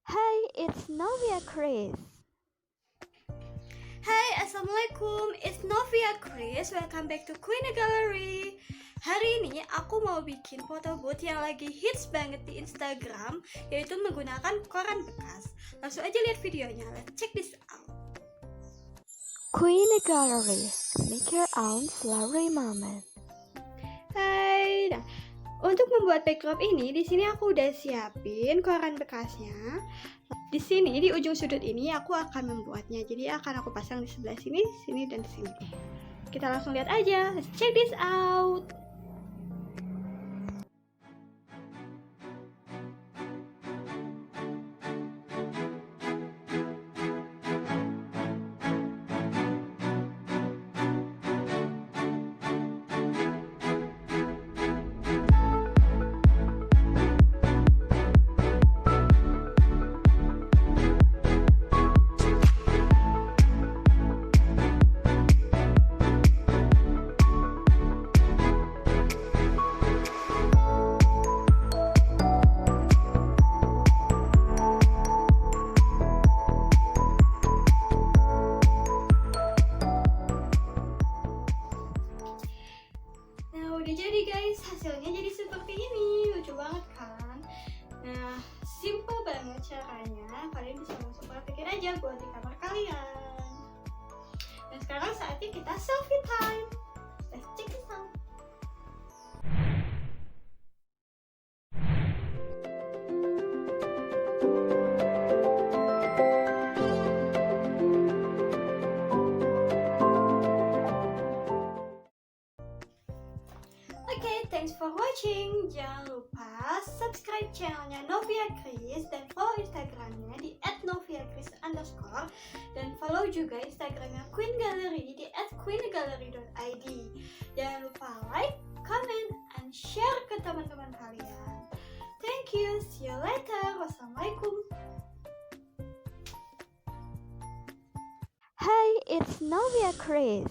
Hi, it's Novia Chris. Hai, Assalamualaikum, it's Novia Chris. Welcome back to Queen Gallery. Hari ini aku mau bikin foto booth yang lagi hits banget di Instagram, yaitu menggunakan koran bekas. Langsung aja lihat videonya, let's check this out. Queen Gallery, make your own flowery moment. Hai, nah untuk membuat backdrop ini, di sini aku udah siapin koran bekasnya. Di sini di ujung sudut ini aku akan membuatnya. Jadi akan aku pasang di sebelah sini, sini dan sini. Kita langsung lihat aja. Let's check this out. Udah jadi guys, hasilnya jadi seperti ini. Lucu banget kan? Nah, simple banget caranya. Kalian bisa langsung praktekin aja buat di kamar kalian. Dan sekarang saatnya kita selfie time. Let's check this out. Oke, thanks for watching. Jangan lupa subscribe channelnya Novia Chris dan follow Instagramnya di @noviachris_ dan follow juga Instagramnya Queen Gallery di @queengallery.id. Jangan lupa like, comment, and share ke teman-teman kalian. Thank you. See you later. Wassalamualaikum. Hi, it's Novia Chris.